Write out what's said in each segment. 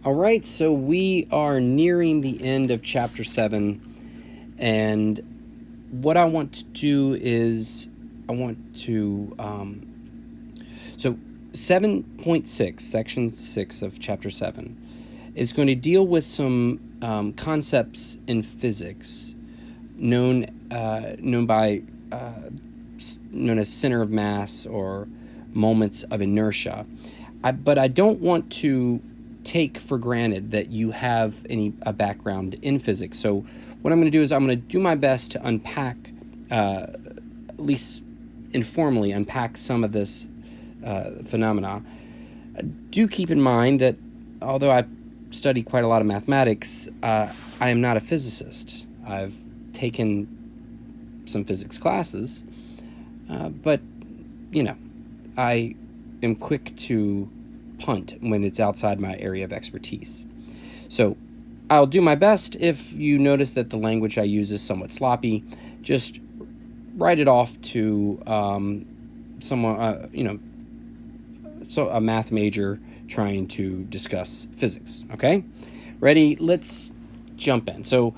All right, so we are nearing the end of chapter 7, and what I want to do is I want to. So 7.6, section 6 of chapter 7, is going to deal with some concepts in physics known, known as center of mass or moments of inertia. But I don't want to take for granted that you have a background in physics. So what I'm going to do is I'm going to do my best to unpack, at least informally, unpack some of this phenomena. Do keep in mind that although I've studied quite a lot of mathematics, I am not a physicist. I've taken some physics classes, but, I am quick to punt when it's outside my area of expertise. So I'll do my best. If you notice that the language I use is somewhat sloppy, just write it off to someone, so a math major trying to discuss physics. Okay, ready? Let's jump in. So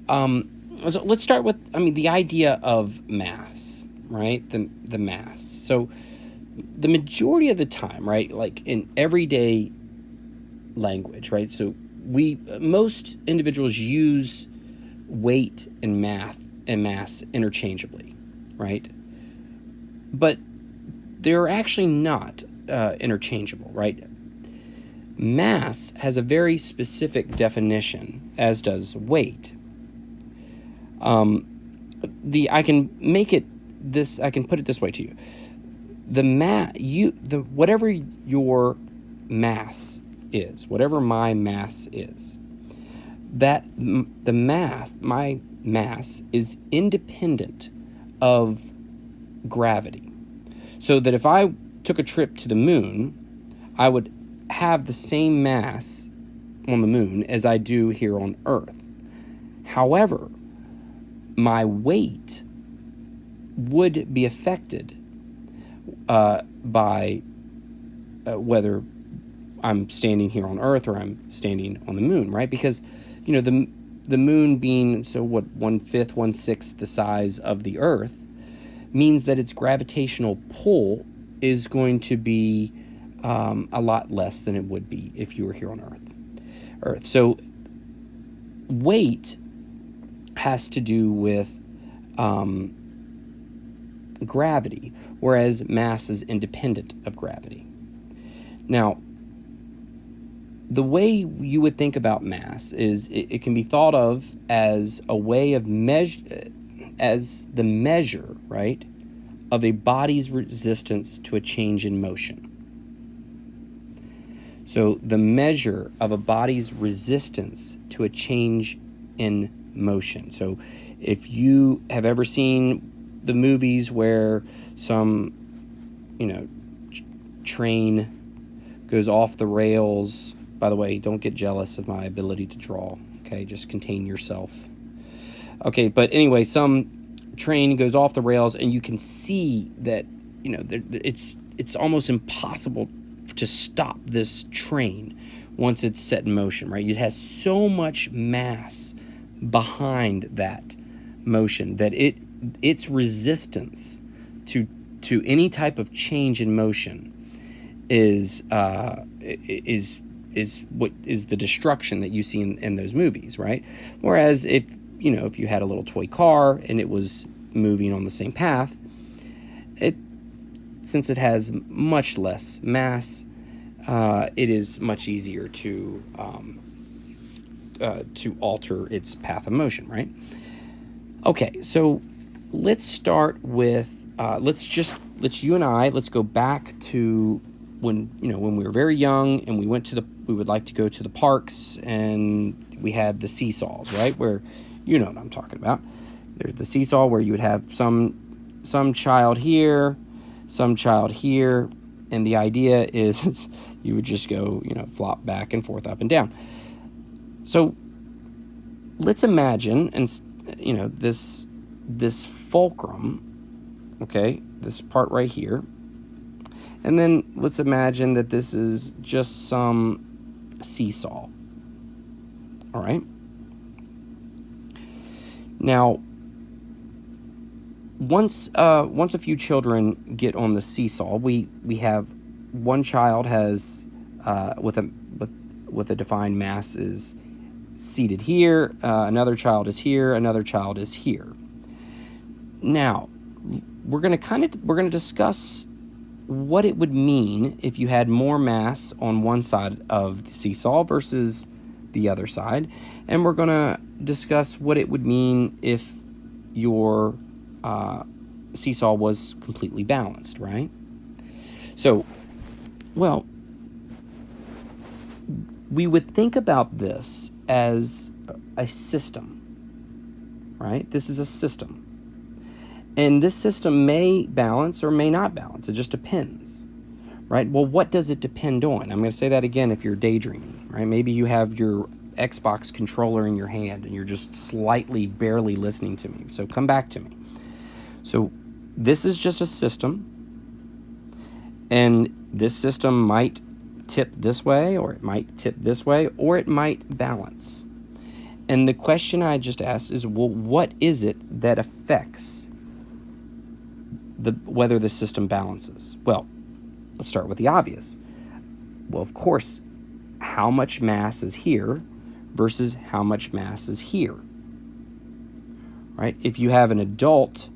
let's start with the idea of mass, right? The mass. So the majority of the time, right, like in everyday language, right? So most individuals use weight and mass interchangeably, right? But they're actually not interchangeable, right? Mass has a very specific definition, as does weight. I can put it this way to you. Whatever your mass is, whatever my mass is, my mass is independent of gravity. So that if I took a trip to the moon, I would have the same mass on the moon as I do here on Earth. However, my weight would be affected by whether I'm standing here on Earth or I'm standing on the moon, right? Because, the moon being 1/5, 1/6 the size of the Earth means that its gravitational pull is going to be a lot less than it would be if you were here on Earth. So weight has to do with gravity, whereas mass is independent of gravity. Now, the way you would think about mass is it can be thought of as a way of as the measure, right, of a body's resistance to a change in motion. So the measure of a body's resistance to a change in motion. So if you have ever seen the movies where some, train goes off the rails. By the way, don't get jealous of my ability to draw. Okay, just contain yourself. Okay, but anyway, some train goes off the rails, and you can see that it's almost impossible to stop this train once it's set in motion. Right, it has so much mass behind that motion that its resistance to any type of change in motion is what is the destruction that you see in those movies, right? Whereas if you had a little toy car and it was moving on the same path, since it has much less mass, it is much easier to alter its path of motion, right? Okay, so let's start with let's go back to when we were very young and we would like to go to the parks, and we had the seesaws, right? Where what I'm talking about. There's the seesaw where you would have some child here, some child here, and the idea is you would just go flop back and forth, up and down. So let's imagine, and this fulcrum, okay, this part right here, and then let's imagine that this is just some seesaw. All right. Now, once a few children get on the seesaw, we have one child has with a defined mass is seated here, another child is here, another child is here. Now, we're going to discuss what it would mean if you had more mass on one side of the seesaw versus the other side, and we're going to discuss what it would mean if your seesaw was completely balanced, right? So, well, we would think about this as a system, right? This is a system. And this system may balance or may not balance. It just depends, right? Well, what does it depend on? I'm going to say that again if you're daydreaming, right? Maybe you have your Xbox controller in your hand and you're just slightly, barely listening to me. So come back to me. So this is just a system. And this system might tip this way, or it might tip this way, or it might balance. And the question I just asked is, well, what is it that affects whether the system balances? Well, let's start with the obvious. Well, of course, how much mass is here versus how much mass is here, right? If you have an adult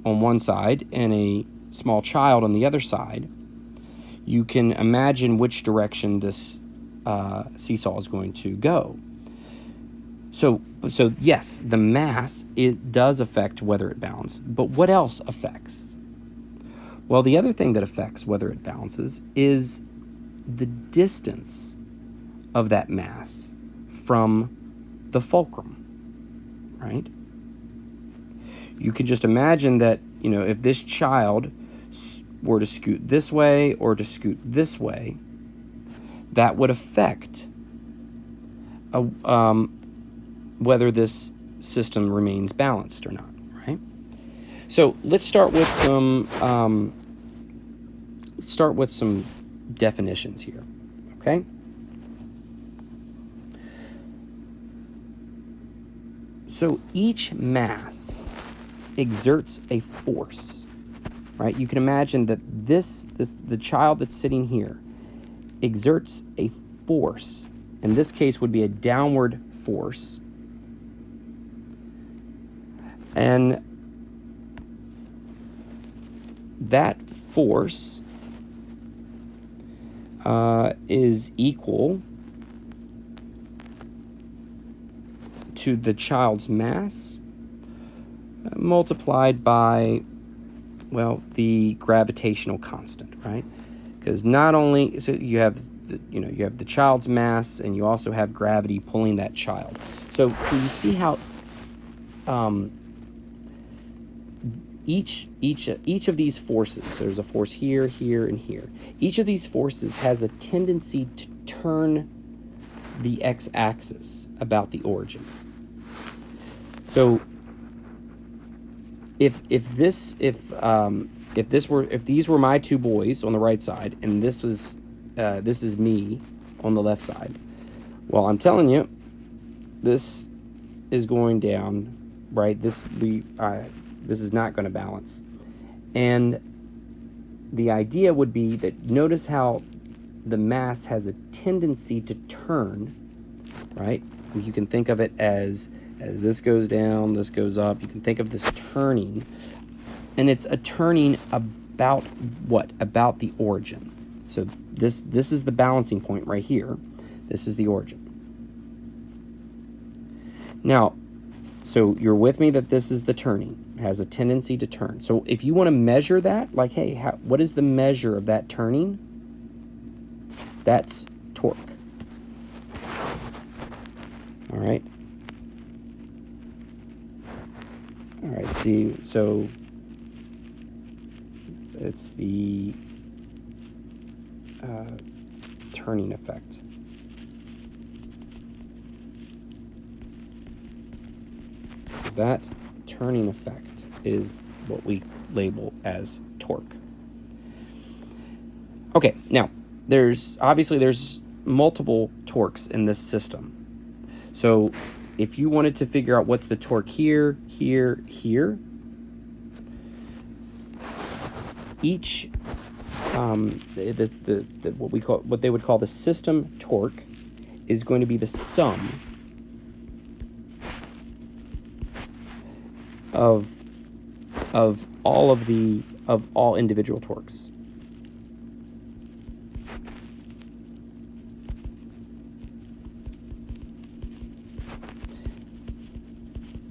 on one side and a small child on the other side, you can imagine which direction this seesaw is going to go. So yes, the mass, it does affect whether it balances, but what else affects? Well, the other thing that affects whether it balances is the distance of that mass from the fulcrum, right? You can just imagine that, if this child were to scoot this way or to scoot this way, that would affect whether this system remains balanced or not, right? So let's start with some definitions here, okay? So each mass exerts a force, right? You can imagine that the child that's sitting here exerts a force. In this case would be a downward force. And that force is equal to the child's mass multiplied by, well, the gravitational constant, right? Because not only, so you have the child's mass, and you also have gravity pulling that child. So you see how each of these forces, so there's a force here, here, and here. Each of these forces has a tendency to turn the x-axis about the origin. So if these were my two boys on the right side, and this is me on the left side, well, I'm telling you, this is going down, right? This is not going to balance. And the idea would be that, notice how the mass has a tendency to turn, right? You can think of it as this goes down, this goes up. You can think of this turning, and it's a turning about what? About the origin. So this is the balancing point right here. This is the origin. Now, so you're with me that this is the turning. It has a tendency to turn. So if you want to measure that, like, hey, what is the measure of that turning? That's torque. All right. All right, see, so it's the turning effect. That turning effect is what we label as torque. Okay, now there's multiple torques in this system. So if you wanted to figure out what's the torque here, here, here, each what they would call the system torque is going to be the sum of all individual torques.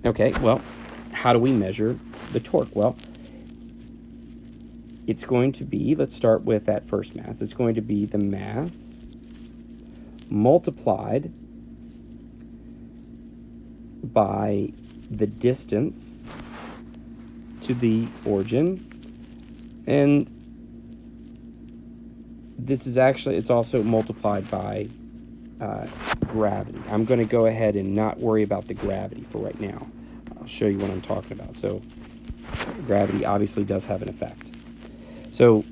Okay, well, how do we measure the torque? Well, it's going to be, let's start with that first mass. It's going to be the mass multiplied by the distance to the origin. And this is actually, it's also multiplied by gravity. I'm going to go ahead and not worry about the gravity for right now. I'll show you what I'm talking about. So gravity obviously does have an effect. So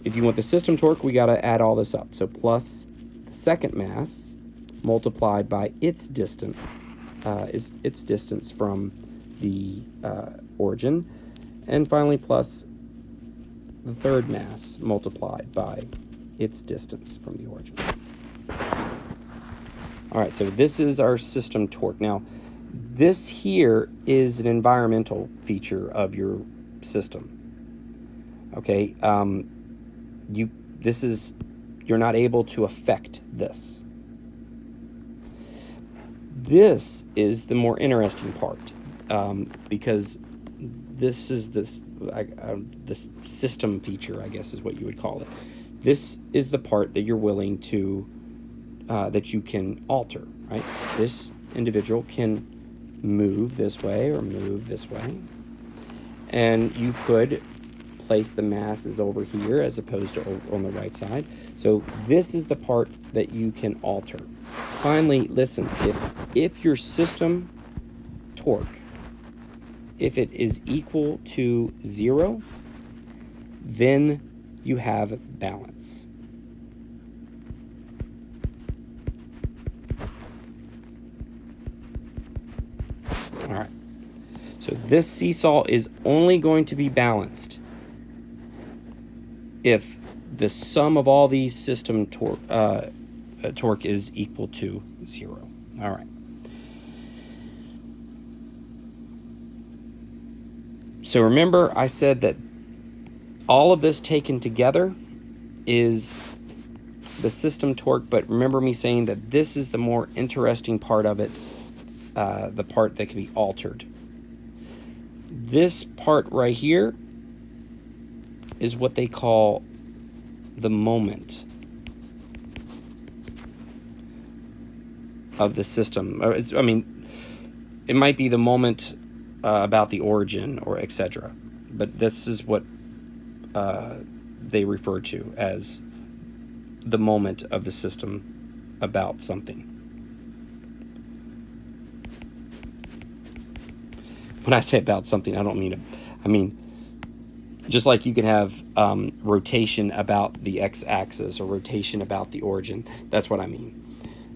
if you want the system torque, we got to add all this up. So plus the second mass multiplied by its distance, its distance from the origin, and finally plus the third mass multiplied by its distance from the origin. All right, so this is our system torque. Now, this here is an environmental feature of your system. Okay, you're not able to affect this. This is the more interesting part, because this is this system feature, I guess is what you would call it. This is the part that you're willing to, that you can alter, right? This individual can move this way or move this way, and you could place the masses over here as opposed to on the right side. So this is the part that you can alter. Finally, listen, if your system torque, if it is equal to 0, then you have balance. All right. So this seesaw is only going to be balanced if the sum of all these system torque is equal to 0. All right. So remember, I said that all of this taken together is the system torque, but remember me saying that this is the more interesting part of it, the part that can be altered. This part right here is what they call the moment of the system. I mean, it might be the moment about the origin or etc. But this is what they refer to as the moment of the system about something. When I say about something, I don't mean I mean, just like you can have rotation about the x-axis or rotation about the origin. That's what I mean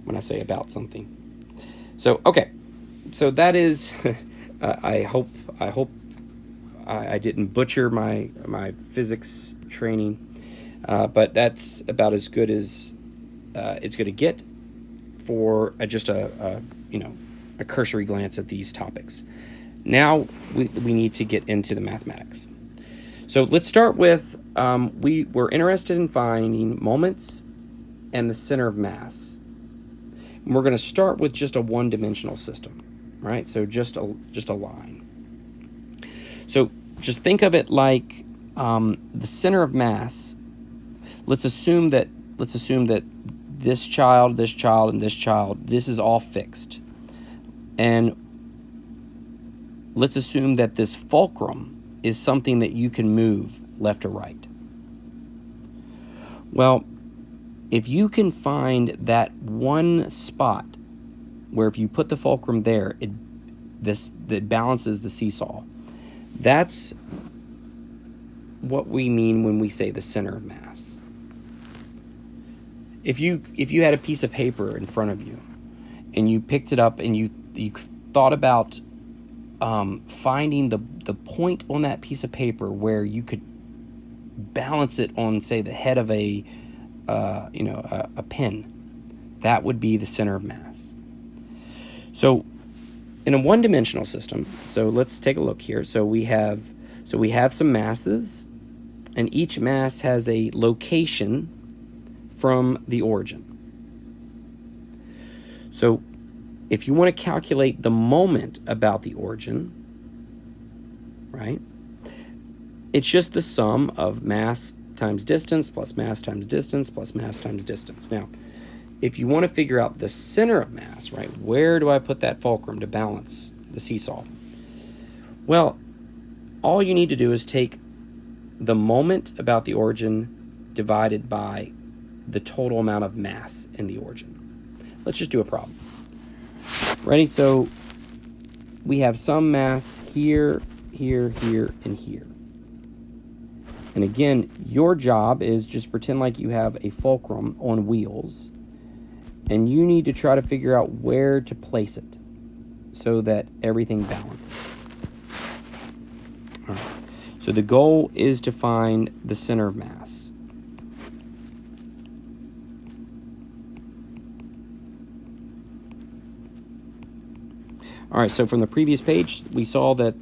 when I say about something. So, okay. So that is, I hope I didn't butcher my physics training, but that's about as good as it's going to get for just a cursory glance at these topics. Now we need to get into the mathematics. So let's start with, we're interested in finding moments and the center of mass. And we're going to start with just a one-dimensional system, right? So just a line. So just think of it like the center of mass. Let's assume that this child, and this child, this is all fixed. And let's assume that this fulcrum is something that you can move left or right. Well, if you can find that one spot where if you put the fulcrum there, that balances the seesaw, that's what we mean when we say the center of mass. if you had a piece of paper in front of you and you picked it up and you thought about finding the point on that piece of paper where you could balance it on, say, the head of a pen, that would be the center of mass. So in a one-dimensional system, so let's take a look here. So we have some masses, and each mass has a location from the origin. So if you want to calculate the moment about the origin, right, it's just the sum of mass times distance plus mass times distance plus mass times distance. Now, if you want to figure out the center of mass, right, where do I put that fulcrum to balance the seesaw? Well, all you need to do is take the moment about the origin divided by the total amount of mass in the origin. Let's just do a problem. Ready? So we have some mass here, here, here, and here. And again, your job is just pretend like you have a fulcrum on wheels, and you need to try to figure out where to place it so that everything balances. All right. So the goal is to find the center of mass. All right, so from the previous page, we saw that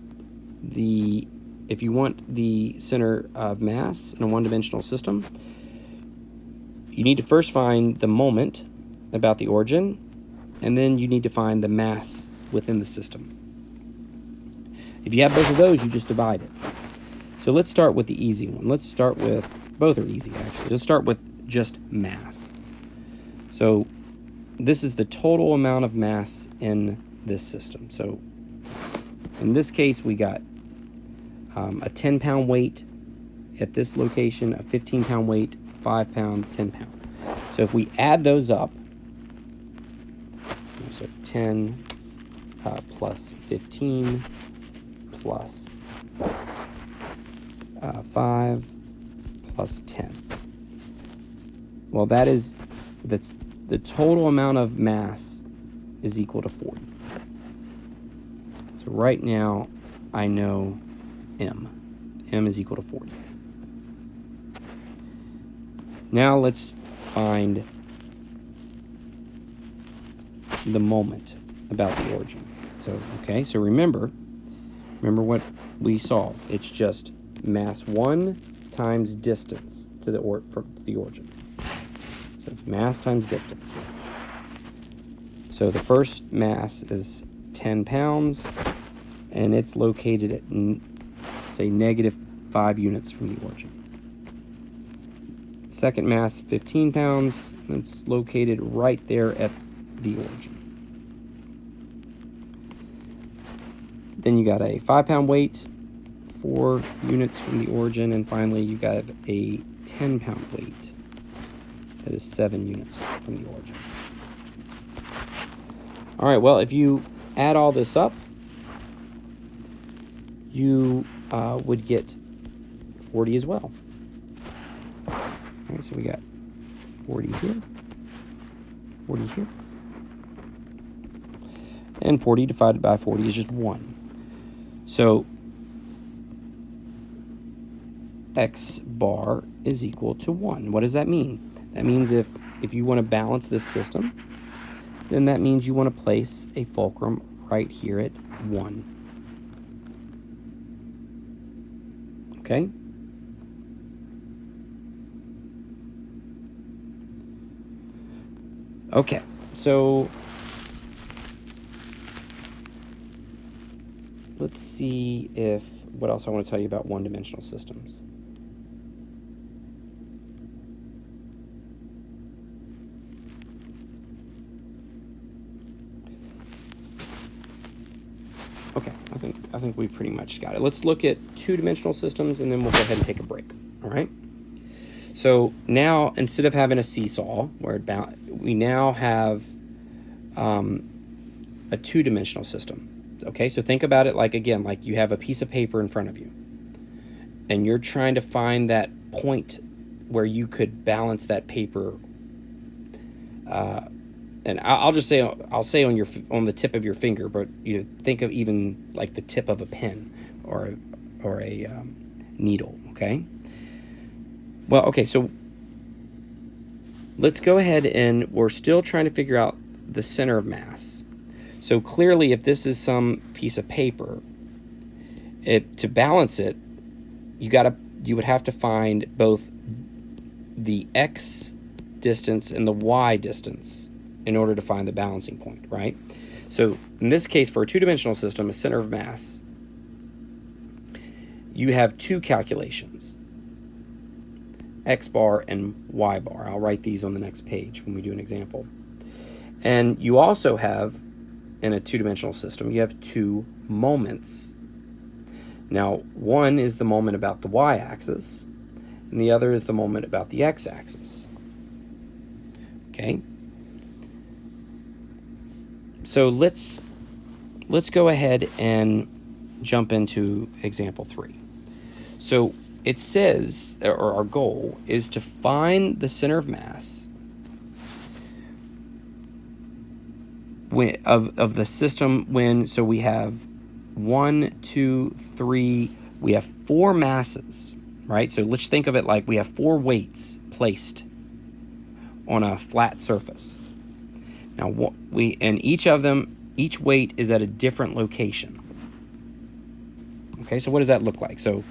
if you want the center of mass in a one-dimensional system, you need to first find the moment about the origin, and then you need to find the mass within the system. If you have both of those, you just divide it. So let's start with the easy one. Let's start with, both are easy actually. Let's start with just mass. So this is the total amount of mass in this system. So in this case, we got a 10-pound weight at this location, a 15-pound weight, 5-pound, 10-pound. So if we add those up, so 10 plus 15 plus 5 plus 10. Well, that's the total amount of mass is equal to 40. So right now, I know M. M is equal to 40. Now let's find the moment about the origin. So, okay, so remember what we saw. It's just mass 1 times distance to the origin. So it's mass times distance. So the first mass is 10 pounds, and it's located at, say, -5 units from the origin. Second mass, 15 pounds, and it's located right there at the origin. Then you got a 5-pound weight, 4 units from the origin, and finally you got a 10-pound weight that is 7 units from the origin. All right, well, if you add all this up, you would get 40 as well. All right, so we got 40 here, 40 here, and 40 divided by 40 is just 1. So X bar is equal to 1. What does that mean? That means if you want to balance this system, then that means you want to place a fulcrum right here at 1. Okay? Okay, so let's see what else I want to tell you about one-dimensional systems. Okay, I think we pretty much got it. Let's look at two-dimensional systems, and then we'll go ahead and take a break. All right. So now, instead of having a seesaw where we now have a two-dimensional system. Okay, so think about it like you have a piece of paper in front of you, and you're trying to find that point where you could balance that paper And I'll just say, I'll say on the tip of your finger, but think of even like the tip of a pen or a needle. Okay. Well, okay, so let's go ahead, and we're still trying to figure out the center of mass. So clearly, if this is some piece of paper, to balance it, you would have to find both the x distance and the y distance in order to find the balancing point, right? So in this case, for a two-dimensional system, a center of mass, you have two calculations, x bar and y bar. I'll write these on the next page when we do an example. And you also have, in a two-dimensional system, you have two moments. Now, one is the moment about the y-axis, and the other is the moment about the x-axis. Okay? So let's go ahead and jump into example 3. So it says, or our goal is to find the center of mass of the system when, so we have 1, 2, 3, we have 4 masses, right? So let's think of it like we have 4 weights placed on a flat surface. Now, and each of them, each weight is at a different location. Okay, so what does that look like? So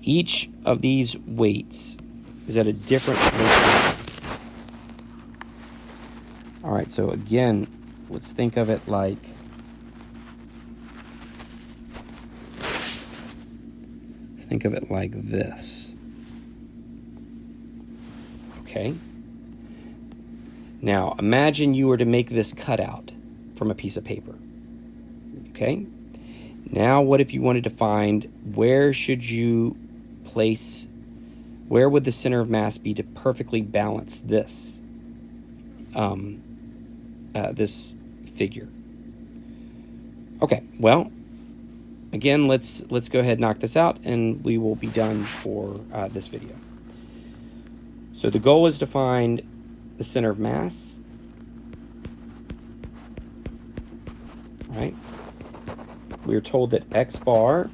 each of these weights is at a different location. All right, so again, let's think of it like this. Okay. Now, imagine you were to make this cutout from a piece of paper. Okay. Now, what if you wanted to find where would the center of mass be to perfectly balance this this figure? Okay, well, again, let's go ahead and knock this out, and we will be done for this video. So the goal is to find the center of mass, right? We are told that x bar,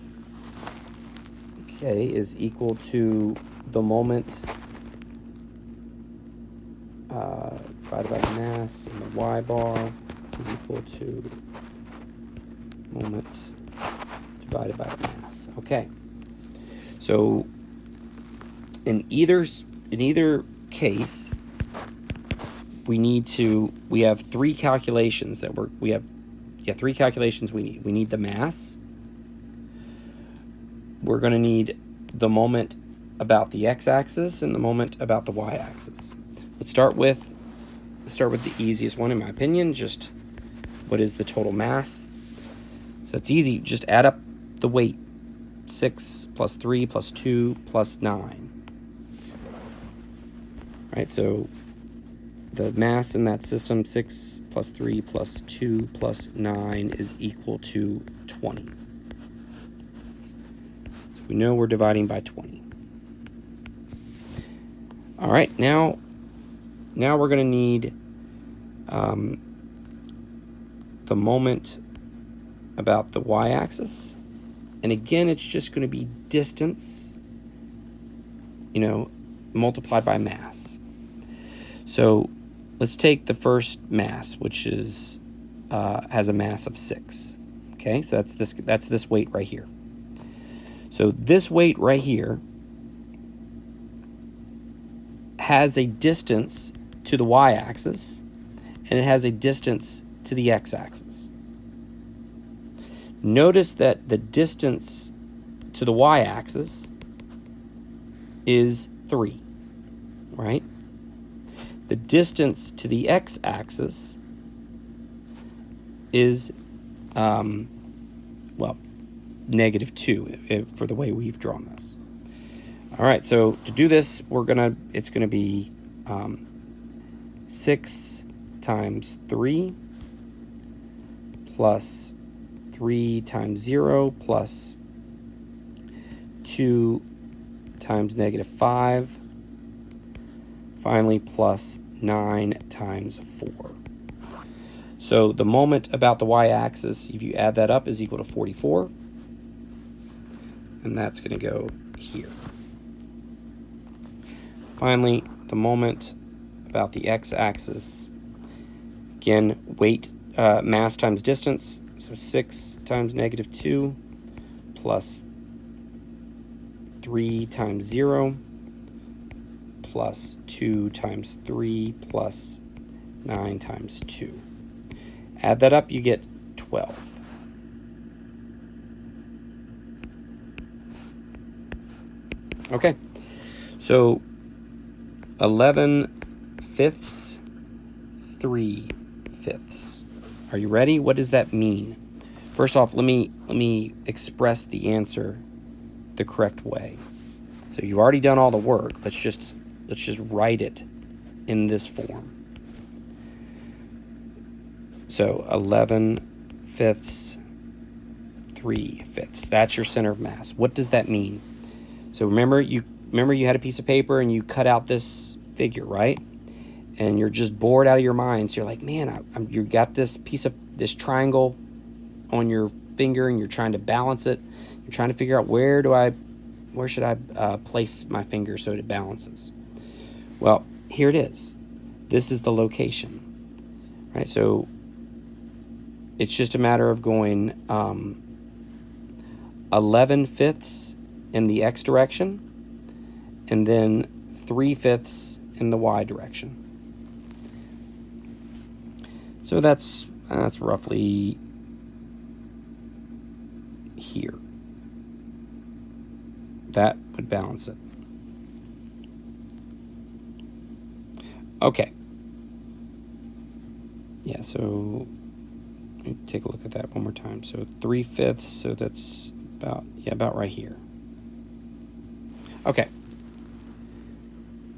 okay, is equal to the moment divided by the mass, and the y bar is equal to moment divided by the mass. Okay. So in either case, we have 3 calculations that we have 3 calculations we need. We need the mass. We're going to need the moment about the x-axis and the moment about the y-axis. Let's start with the easiest one, in my opinion. Just what is the total mass? So it's easy. Just add up the weight. 6 plus 3 plus 2 plus 9. Right, so the mass in that system, 6 plus 3 plus 2 plus 9, is equal to 20. So we know we're dividing by 20. All right, now we're going to need the moment about the y-axis. And again, it's just going to be distance, multiplied by mass. So let's take the first mass, which is has a mass of 6. Okay, so that's this weight right here. So this weight right here has a distance to the y-axis, and it has a distance to the x-axis. Notice that the distance to the y-axis is 3, right? The distance to the x-axis is, -2 for the way we've drawn this. All right, so to do this, it's gonna be 6 times 3 plus 3 times 0 plus 2 times -5 Finally, plus 9 times 4. So the moment about the y-axis, if you add that up, is equal to 44. And that's going to go here. Finally, the moment about the x-axis, again, weight, mass times distance. So 6 times negative 2 plus 3 times 0 plus 2 times 3 plus 9 times 2. Add that up, you get 12. Okay, so 11/5, 3/5. Are you ready? What does that mean? First off, let me express the answer the correct way. So you've already done all the work. Let's just write it in this form. So 11/5, 3/5. That's your center of mass. What does that mean? So remember you had a piece of paper and you cut out this figure, right? And you're just bored out of your mind. So you're like, man, you got this this triangle on your finger, and you're trying to balance it. You're trying to figure out where should I place my finger so it balances. Well, here it is. This is the location, right? So it's just a matter of going 11/5 in the x direction, and then 3/5 in the y direction. So that's roughly here. That would balance it. Okay. Yeah, so let me take a look at that one more time. So 3/5, so that's about right here. Okay.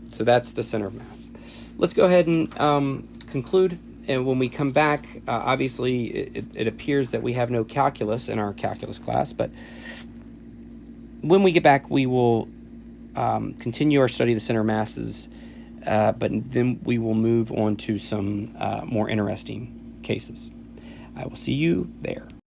So that's the center of mass. Let's go ahead and conclude. And when we come back, obviously it appears that we have no calculus in our calculus class, but when we get back, we will continue our study of the center of masses, but then we will move on to some more interesting cases. I will see you there.